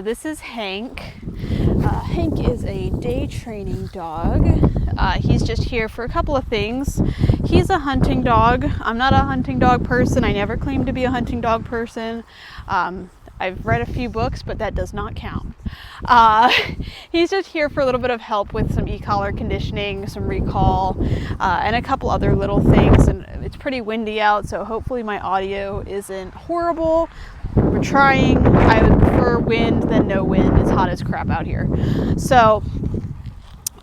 This is Hank. Hank is a day training dog. He's just here for a couple of things. He's a hunting dog. I'm not a hunting dog person. I never claimed to be a hunting dog person. I've read a few books, but that does not count. He's just here for a little bit of help with some e-collar conditioning, some recall, and a couple other little things. And it's pretty windy out, so hopefully my audio isn't horrible. We're trying. I would prefer wind than no wind. It's hot as crap out here. So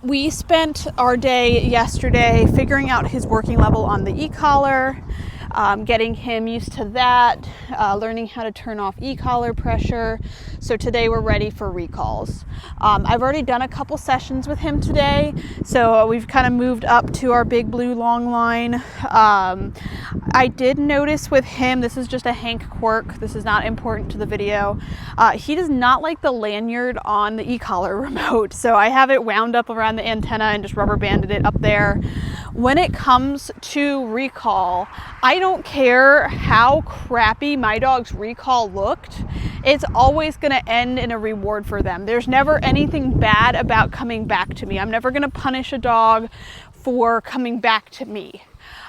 we spent our day yesterday figuring out his working level on the e-collar, getting him used to that, learning how to turn off e-collar pressure. So today we're ready for recalls. I've already done a couple sessions with him today, so we've kind of moved up to our big blue long line. I did notice with him, this is just a Hank quirk, this is not important to the video, he does not like the lanyard on the e-collar remote, so I have it wound up around the antenna and just rubber banded it up there. When it comes to recall, I don't care how crappy my dog's recall looked, it's always going to end in a reward for them. There's never anything bad about coming back to me. I'm never going to punish a dog for coming back to me.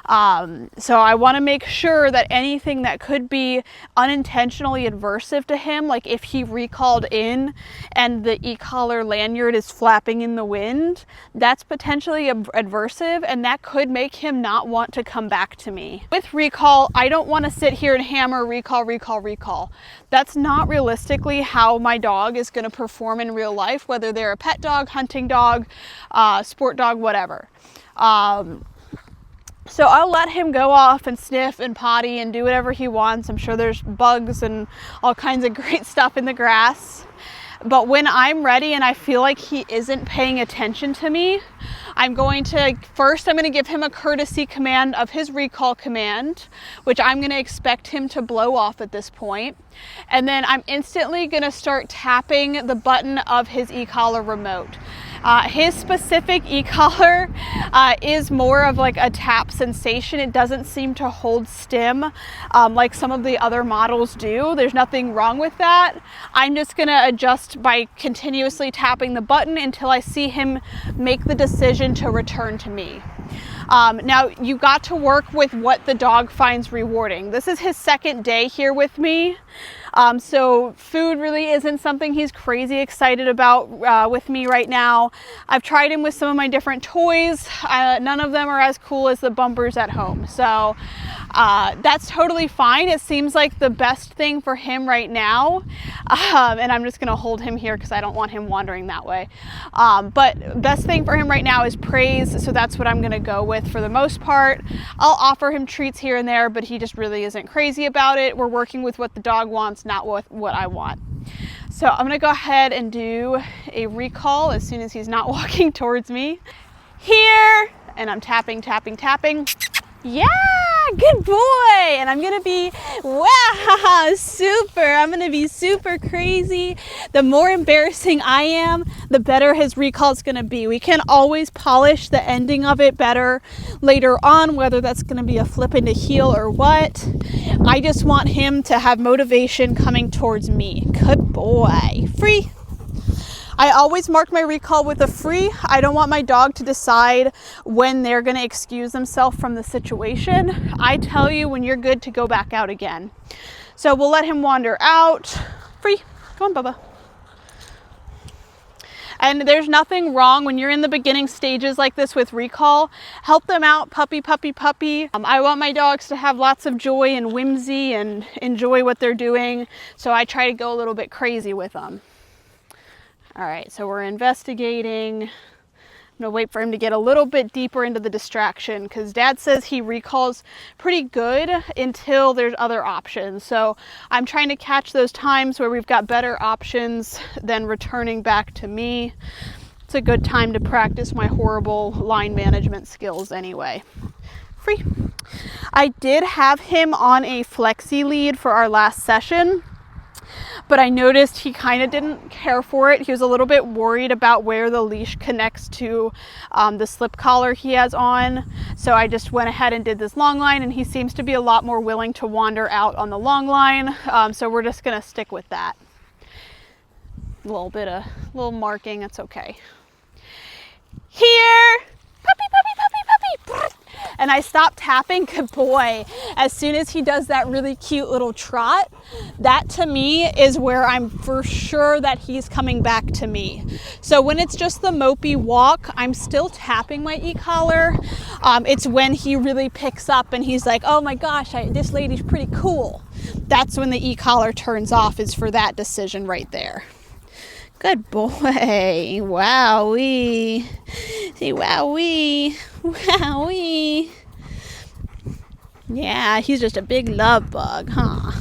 So I want to make sure that anything that could be unintentionally adversive to him, like if he recalled in and the e-collar lanyard is flapping in the wind, that's potentially adversive, and that could make him not want to come back to me. With recall, I don't want to sit here and hammer recall, recall, recall. That's not realistically how my dog is going to perform in real life, whether they're a pet dog, hunting dog, sport dog, whatever. So I'll let him go off and sniff and potty and do whatever he wants. I'm sure there's bugs and all kinds of great stuff in the grass. But when I'm ready and I feel like he isn't paying attention to me, I'm going to give him a courtesy command of his recall command, which I'm going to expect him to blow off at this point. And then I'm instantly going to start tapping the button of his e-collar remote. His specific e-collar is more of like a tap sensation. It doesn't seem to hold stim like some of the other models do. There's nothing wrong with that. I'm just going to adjust by continuously tapping the button until I see him make the decision to return to me. Now, you got to work with what the dog finds rewarding. This is his second day here with me. So food really isn't something he's crazy excited about with me right now. I've tried him with some of my different toys. None of them are as cool as the bumpers at home. So that's totally fine. It seems like the best thing for him right now. And I'm just going to hold him here because I don't want him wandering that way. But best thing for him right now is praise. So that's what I'm going to go with for the most part. I'll offer him treats here and there, but he just really isn't crazy about it. We're working with what the dog wants, not with what I want. So I'm going to go ahead and do a recall as soon as he's not walking towards me. Here, and I'm tapping, tapping, tapping. Yeah, good boy. And I'm going to be, wow, super. I'm going to be super crazy. The more embarrassing I am, the better his recall is going to be. We can always polish the ending of it better later on, whether that's going to be a flip into heel or what. I just want him to have motivation coming towards me. Good boy. Free. I always mark my recall with a free. I don't want my dog to decide when they're going to excuse themselves from the situation. I tell you when you're good to go back out again. So we'll let him wander out. Free. Come on, Bubba. And there's nothing wrong when you're in the beginning stages like this with recall. Help them out, puppy, puppy, puppy. I want my dogs to have lots of joy and whimsy and enjoy what they're doing. So I try to go a little bit crazy with them. All right, so we're investigating. I'm gonna wait for him to get a little bit deeper into the distraction because Dad says he recalls pretty good until there's other options. So I'm trying to catch those times where we've got better options than returning back to me. It's a good time to practice my horrible line management skills anyway. Free. I did have him on a flexi lead for our last session, but I noticed he kind of didn't care for it. He was a little bit worried about where the leash connects to the slip collar he has on. So I just went ahead and did this long line, and he seems to be a lot more willing to wander out on the long line. So we're just gonna stick with that. A little marking, that's okay. Here, puppy. And I stop tapping, good boy. As soon as he does that really cute little trot, that to me is where I'm for sure that he's coming back to me. So when it's just the mopey walk, I'm still tapping my e-collar. It's when he really picks up and he's like, oh my gosh, this lady's pretty cool. That's when the e-collar turns off, is for that decision right there. Good boy. Wowee. Say wowee. Wowee. Yeah, he's just a big love bug, huh?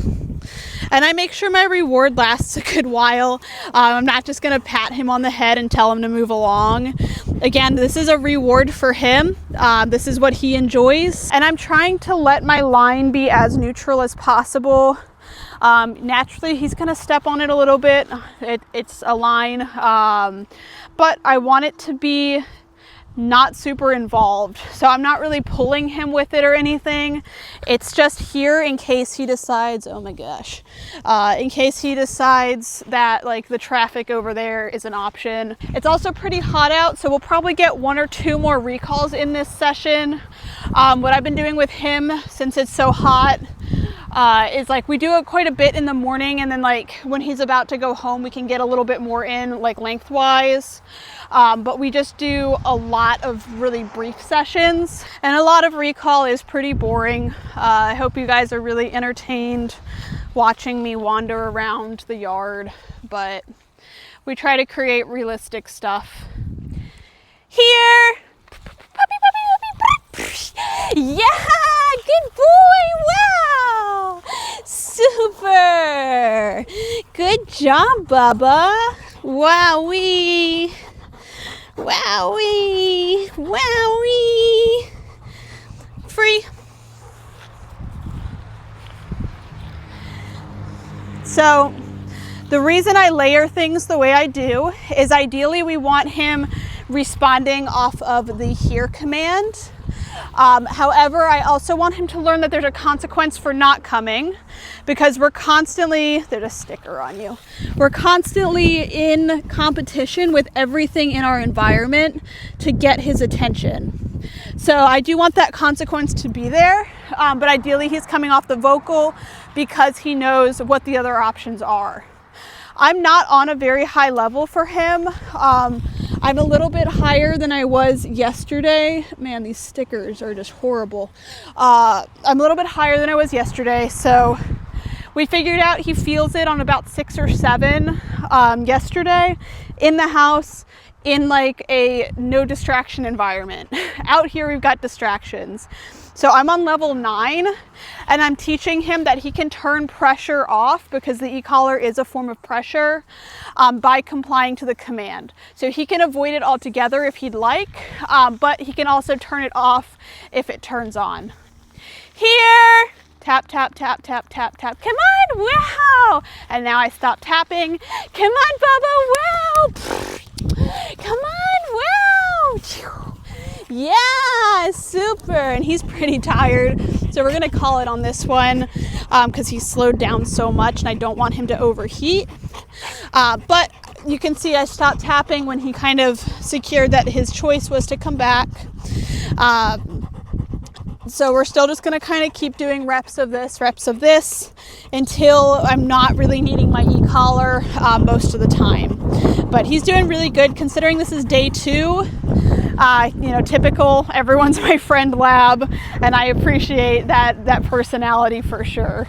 And I make sure my reward lasts a good while. I'm not just going to pat him on the head and tell him to move along. Again, this is a reward for him. This is what he enjoys. And I'm trying to let my line be as neutral as possible. Naturally, he's going to step on it a little bit. It's a line, but I want it to be not super involved. So I'm not really pulling him with it or anything. It's just here in case he decides, oh my gosh, in case he decides that like the traffic over there is an option. It's also pretty hot out, so we'll probably get 1 or 2 more recalls in this session. What I've been doing with him, since it's so hot, is like we do it quite a bit in the morning, and then like when he's about to go home, we can get a little bit more in like lengthwise. But we just do a lot of really brief sessions, and a lot of recall is pretty boring. I hope you guys are really entertained watching me wander around the yard, but we try to create realistic stuff. Here, puppy. Yeah, good boy. Wow, super. Good job, Bubba. Wowee. Wowee, wowee. Free. So the reason I layer things the way I do is ideally we want him responding off of the here command. However, I also want him to learn that there's a consequence for not coming, because we're constantly, there's a sticker on you. We're constantly in competition with everything in our environment to get his attention. So I do want that consequence to be there, but ideally he's coming off the vocal because he knows what the other options are. I'm not on a very high level for him. I'm a little bit higher than I was yesterday. Man, these stickers are just horrible. I'm a little bit higher than I was yesterday, so we figured out he feels it on about 6 or 7 yesterday in the house, in like a no distraction environment. Out here we've got distractions. So I'm on level 9, and I'm teaching him that he can turn pressure off, because the e-collar is a form of pressure, by complying to the command. So he can avoid it altogether if he'd like, but he can also turn it off if it turns on. Here, tap, tap, tap, tap, tap, tap. Come on, wow. And now I stop tapping. Come on, Bubba, wow. Come on, wow. Yeah, super. And he's pretty tired, so we're gonna call it on this one, because he's slowed down so much and I don't want him to overheat. But you can see I stopped tapping when he kind of secured that his choice was to come back. So we're still just gonna kind of keep doing reps of this until I'm not really needing my e-collar most of the time. But he's doing really good considering this is day 2. Typical, everyone's my friend lab, and I appreciate that personality for sure.